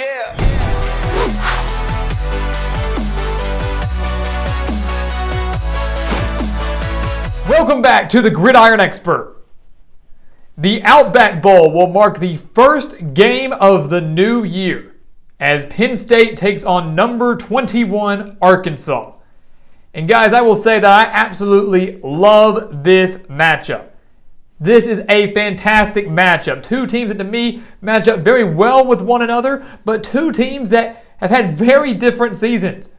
Yeah. Welcome back to the Gridiron Expert. The Outback Bowl will mark the first game of the new year as Penn State takes on number 21 Arkansas. And guys, I will say that I absolutely love this matchup. This is a fantastic matchup. Two teams that to me match up very well with one another, but two teams that have had very different seasons.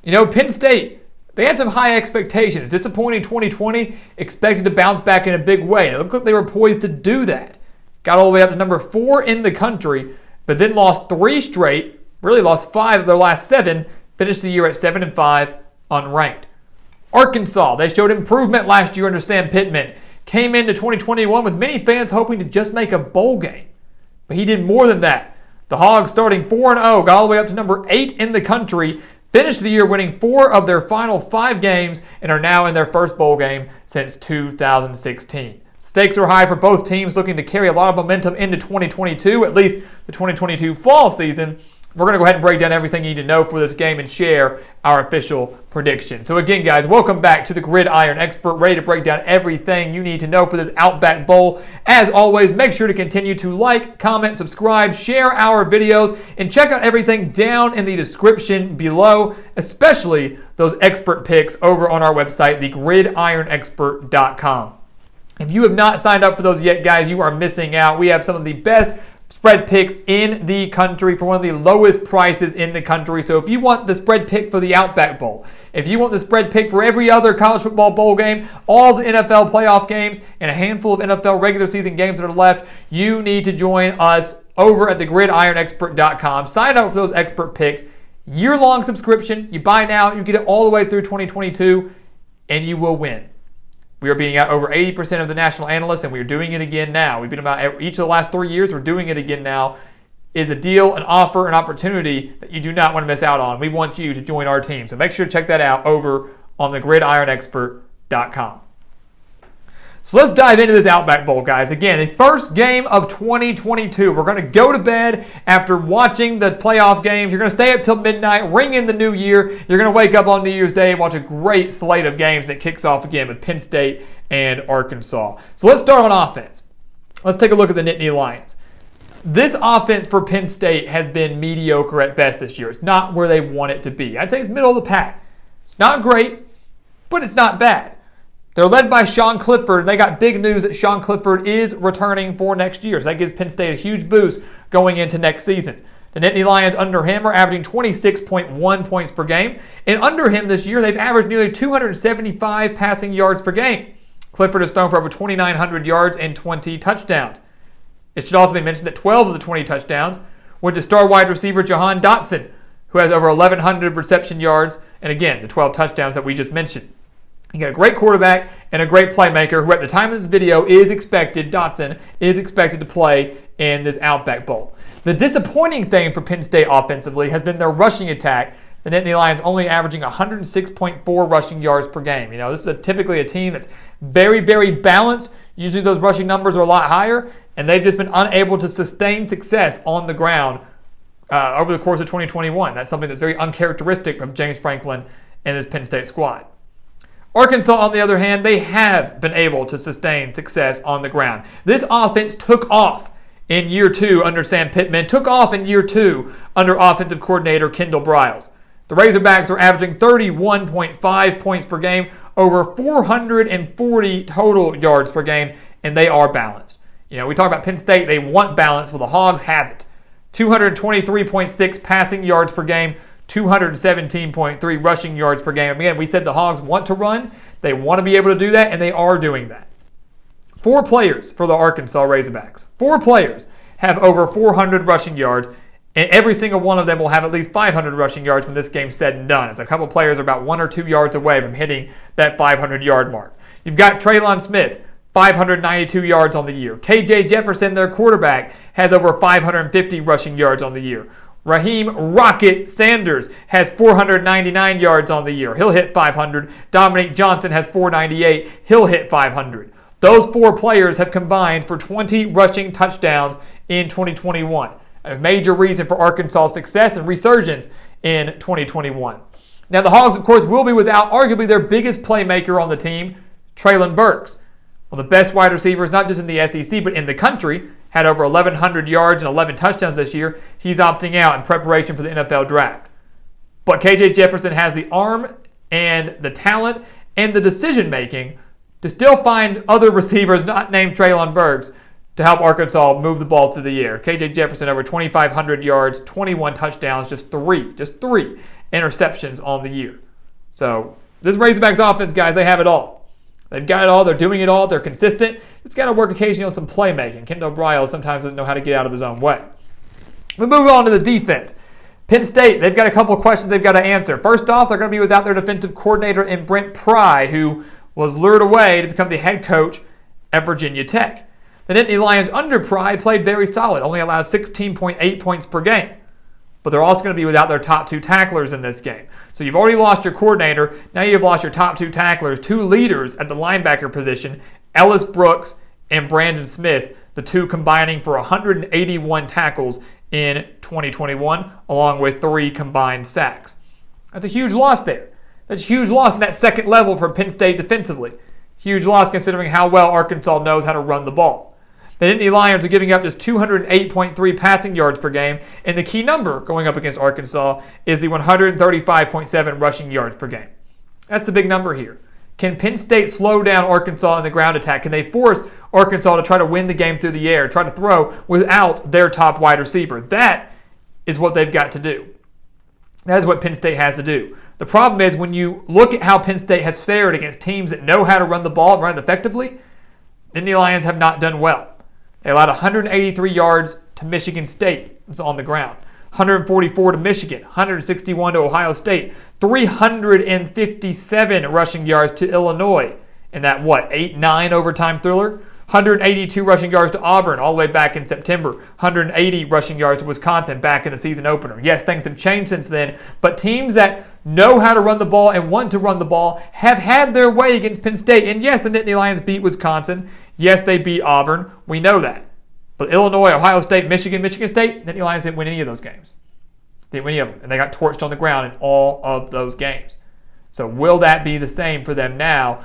You know, Penn State, they had some high expectations. Disappointing 2020, expected to bounce back in a big way. And it looked like they were poised to do that. Got all the way up to number 4 in the country, but then lost 3 straight, really lost 5 of their last 7, finished the year at 7-5, unranked. Arkansas, they showed improvement last year under Sam Pittman. Came into 2021 with many fans hoping to just make a bowl game. But he did more than that. The Hogs starting 4-0, got all the way up to number 8 in the country, finished the year winning 4 of their final 5 games, and are now in their first bowl game since 2016. Stakes are high for both teams, looking to carry a lot of momentum into 2022, at least the 2022 fall season. We're going to go ahead and break down everything you need to know for this game and share our official prediction. So again, guys, welcome back to the Gridiron Expert, ready to break down everything you need to know for this Outback Bowl. As always, make sure to continue to like, comment, subscribe, share our videos, and check out everything down in the description below, especially those expert picks over on our website, thegridironexpert.com. If you have not signed up for those yet, guys, you are missing out. We have some of the best spread picks in the country for one of the lowest prices in the country. So if you want the spread pick for the Outback Bowl, if you want the spread pick for every other college football bowl game, all the NFL playoff games, and a handful of NFL regular season games that are left, you need to join us over at thegridironexpert.com. Sign up for those expert picks. Year-long subscription. You buy now, you get it all the way through 2022, and you will win. We are beating out over 80% of the national analysts, and we are doing it again now. We've beat them out each of the last 3 years. We're doing it again now. It is a deal, an offer, an opportunity that you do not want to miss out on. We want you to join our team. So make sure to check that out over on thegridironexpert.com. So let's dive into this Outback Bowl, guys. Again, the first game of 2022. We're going to go to bed after watching the playoff games. You're going to stay up till midnight, ring in the new year. You're going to wake up on New Year's Day and watch a great slate of games that kicks off again with Penn State and Arkansas. So let's start on offense. Let's take a look at the Nittany Lions. This offense for Penn State has been mediocre at best this year. It's not where they want it to be. I'd say it's middle of the pack. It's not great, but it's not bad. They're led by Sean Clifford, and they got big news that Sean Clifford is returning for next year. So that gives Penn State a huge boost going into next season. The Nittany Lions under him are averaging 26.1 points per game. And under him this year, they've averaged nearly 275 passing yards per game. Clifford has thrown for over 2,900 yards and 20 touchdowns. It should also be mentioned that 12 of the 20 touchdowns went to star wide receiver Jahan Dotson, who has over 1,100 reception yards, and again, the 12 touchdowns that we just mentioned. You got a great quarterback and a great playmaker who at the time of this video Dotson is expected to play in this Outback Bowl. The disappointing thing for Penn State offensively has been their rushing attack. The Nittany Lions only averaging 106.4 rushing yards per game. You know, this is typically a team that's very, very balanced. Usually those rushing numbers are a lot higher, and they've just been unable to sustain success on the ground over the course of 2021. That's something that's very uncharacteristic of James Franklin and his Penn State squad. Arkansas, on the other hand, they have been able to sustain success on the ground. This offense took off in year 2 under Sam Pittman, took off in year 2 under offensive coordinator Kendall Briles. The Razorbacks are averaging 31.5 points per game, over 440 total yards per game, and they are balanced. You know, we talk about Penn State, they want balance. Well, the Hogs have it. 223.6 passing yards per game, 217.3 rushing yards per game. Again, we said the Hogs want to run. They want to be able to do that, and they are doing that. 4 players for the Arkansas Razorbacks. 4 players have over 400 rushing yards, and every single one of them will have at least 500 rushing yards when this game's said and done. As a couple players are about 1 or 2 yards away from hitting that 500-yard mark. You've got Traylon Smith, 592 yards on the year. KJ Jefferson, their quarterback, has over 550 rushing yards on the year. Raheem Rocket Sanders has 499 yards on the year. He'll hit 500. Dominique Johnson has 498. He'll hit 500. Those 4 players have combined for 20 rushing touchdowns in 2021. A major reason for Arkansas' success and resurgence in 2021. Now, the Hogs, of course, will be without arguably their biggest playmaker on the team, Treylon Burks. One of the best wide receivers, not just in the SEC, but in the country. Had over 1,100 yards and 11 touchdowns this year. He's opting out in preparation for the NFL draft. But KJ Jefferson has the arm and the talent and the decision-making to still find other receivers not named Treylon Burks to help Arkansas move the ball through the air. KJ Jefferson over 2,500 yards, 21 touchdowns, just three interceptions on the year. So this Razorbacks offense, guys, they have it all. They've got it all. They're doing it all. They're consistent. It's got to work occasionally on some playmaking. Kendall Briles sometimes doesn't know how to get out of his own way. We move on to the defense. Penn State, they've got a couple of questions they've got to answer. First off, they're going to be without their defensive coordinator in Brent Pry, who was lured away to become the head coach at Virginia Tech. The Nittany Lions under Pry played very solid, only allowed 16.8 points per game. But they're also going to be without their top two tacklers in this game. So you've already lost your coordinator. Now you've lost your top two tacklers, two leaders at the linebacker position, Ellis Brooks and Brandon Smith, the two combining for 181 tackles in 2021, along with 3 combined sacks. That's a huge loss there. That's a huge loss in that second level for Penn State defensively. Huge loss considering how well Arkansas knows how to run the ball. The Nittany Lions are giving up just 208.3 passing yards per game, and the key number going up against Arkansas is the 135.7 rushing yards per game. That's the big number here. Can Penn State slow down Arkansas in the ground attack? Can they force Arkansas to try to win the game through the air, try to throw without their top wide receiver? That is what they've got to do. That is what Penn State has to do. The problem is when you look at how Penn State has fared against teams that know how to run the ball and run it effectively, the Nittany Lions have not done well. They allowed 183 yards to Michigan State. It's on the ground. 144 to Michigan. 161 to Ohio State. 357 rushing yards to Illinois in that, 8-9 overtime thriller? 182 rushing yards to Auburn all the way back in September. 180 rushing yards to Wisconsin back in the season opener. Yes, things have changed since then, but teams that know how to run the ball and want to run the ball have had their way against Penn State. And yes, the Nittany Lions beat Wisconsin. Yes, they beat Auburn. We know that. But Illinois, Ohio State, Michigan State, Nittany Lions didn't win any of those games. Didn't win any of them. And they got torched on the ground in all of those games. So will that be the same for them now,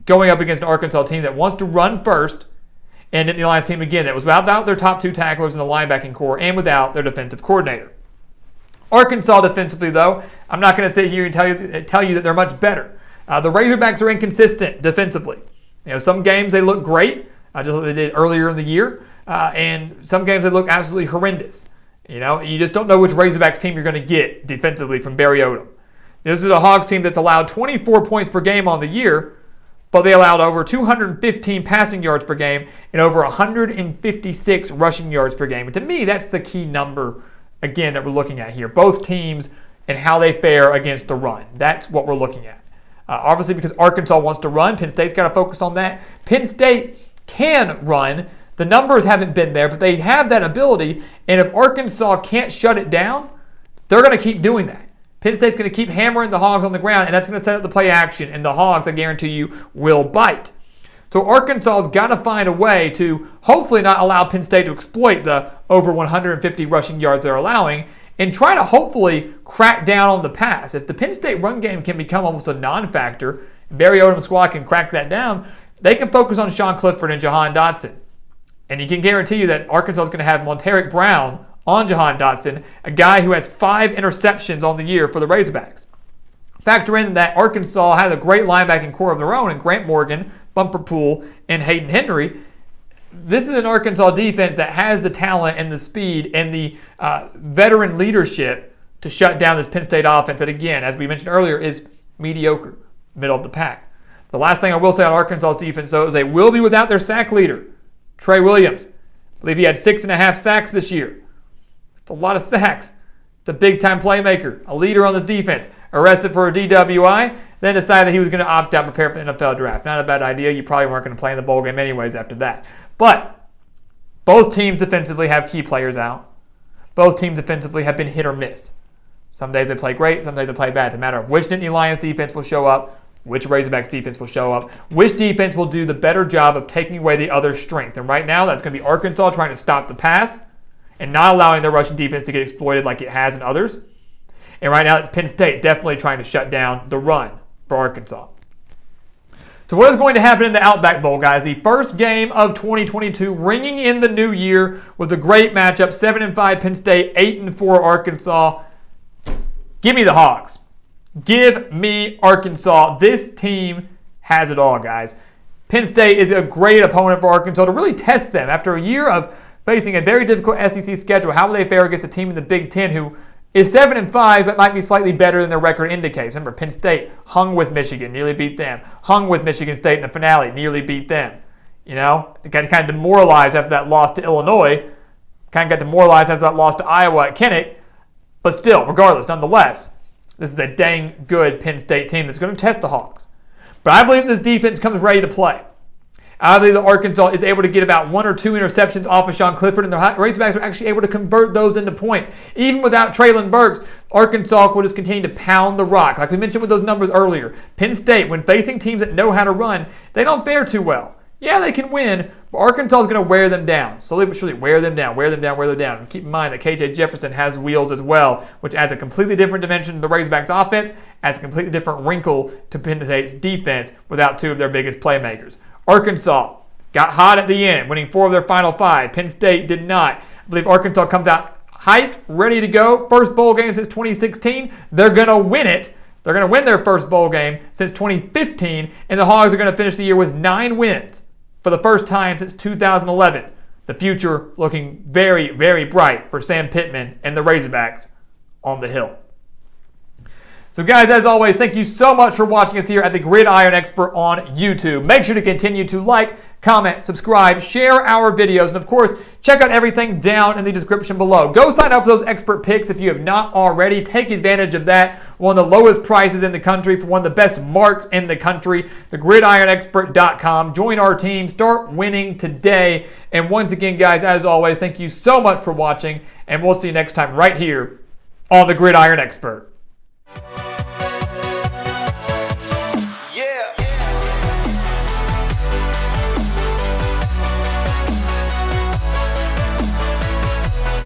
going up against an Arkansas team that wants to run first, and Nittany Lions team, again, that was without their top two tacklers in the linebacking core and without their defensive coordinator. Arkansas defensively, though, I'm not going to sit here and tell you that they're much better. The Razorbacks are inconsistent defensively. Some games they look great, just like they did earlier in the year, and some games they look absolutely horrendous. You just don't know which Razorbacks team you're going to get defensively from Barry Odom. This is a Hogs team that's allowed 24 points per game on the year, but they allowed over 215 passing yards per game and over 156 rushing yards per game. And to me, that's the key number, again, that we're looking at here. Both teams and how they fare against the run. That's what we're looking at. Obviously, because Arkansas wants to run, Penn State's got to focus on that. Penn State can run. The numbers haven't been there, but they have that ability. And if Arkansas can't shut it down, they're going to keep doing that. Penn State's going to keep hammering the Hogs on the ground, and that's going to set up the play action. And the Hogs, I guarantee you, will bite. So Arkansas's got to find a way to hopefully not allow Penn State to exploit the over 150 rushing yards they're allowing, and try to hopefully crack down on the pass. If the Penn State run game can become almost a non-factor, Barry Odom's squad can crack that down, they can focus on Sean Clifford and Jahan Dotson. And you can guarantee you that Arkansas is going to have Monteric Brown on Jahan Dotson, a guy who has 5 interceptions on the year for the Razorbacks. Factor in that Arkansas has a great linebacking core of their own in Grant Morgan, Bumper Poole, and Hayden Henry. This is an Arkansas defense that has the talent and the speed and the veteran leadership to shut down this Penn State offense that, again, as we mentioned earlier, is mediocre, middle of the pack. The last thing I will say on Arkansas's defense, though, is they will be without their sack leader, Trey Williams. I believe he had 6.5 sacks this year. It's a lot of sacks. It's a big-time playmaker, a leader on this defense. Arrested for a DWI, then decided that he was going to opt out and prepare for the NFL draft. Not a bad idea. You probably weren't going to play in the bowl game anyways after that. But both teams defensively have key players out. Both teams defensively have been hit or miss. Some days they play great, some days they play bad. It's a matter of which Nittany Lions defense will show up, which Razorbacks defense will show up, which defense will do the better job of taking away the other's strength. And right now, that's going to be Arkansas trying to stop the pass and not allowing their rushing defense to get exploited like it has in others. And right now, it's Penn State definitely trying to shut down the run for Arkansas. So what is going to happen in the Outback Bowl, guys? The first game of 2022, ringing in the new year with a great matchup, 7-5 Penn State, 8-4 Arkansas. Give me the Hogs. Give me Arkansas. This team has it all, guys. Penn State is a great opponent for Arkansas to really test them. After a year of facing a very difficult SEC schedule, how will they fare against a team in the Big Ten who is 7-5 but might be slightly better than their record indicates? Remember, Penn State hung with Michigan, nearly beat them. Hung with Michigan State in the finale, nearly beat them. You know, it got kind of demoralized after that loss to Illinois. Kind of got demoralized after that loss to Iowa at Kinnick. But still, regardless, nonetheless, this is a dang good Penn State team that's going to test the Hogs. But I believe this defense comes ready to play. I believe that Arkansas is able to get about 1 or 2 interceptions off of Sean Clifford, and the Razorbacks are actually able to convert those into points. Even without Traylon Burks, Arkansas will just continue to pound the rock. Like we mentioned with those numbers earlier, Penn State, when facing teams that know how to run, they don't fare too well. Yeah, they can win, but Arkansas is going to wear them down. Slowly but surely wear them down. And keep in mind that KJ Jefferson has wheels as well, which adds a completely different dimension to the Razorbacks offense, adds a completely different wrinkle to Penn State's defense without 2 of their biggest playmakers. Arkansas got hot at the end, winning 4 of their final 5. Penn State did not. I believe Arkansas comes out hyped, ready to go. First bowl game since 2016. They're going to win it. They're going to win their first bowl game since 2015, and the Hogs are going to finish the year with 9 wins for the first time since 2011. The future looking very, very bright for Sam Pittman and the Razorbacks on the Hill. So guys, as always, thank you so much for watching us here at the Gridiron Expert on YouTube. Make sure to continue to like, comment, subscribe, share our videos, and of course, check out everything down in the description below. Go sign up for those expert picks if you have not already. Take advantage of that. One of the lowest prices in the country for one of the best marks in the country, thegridironexpert.com. Join our team. Start winning today. And once again, guys, as always, thank you so much for watching, and we'll see you next time right here on the Gridiron Expert.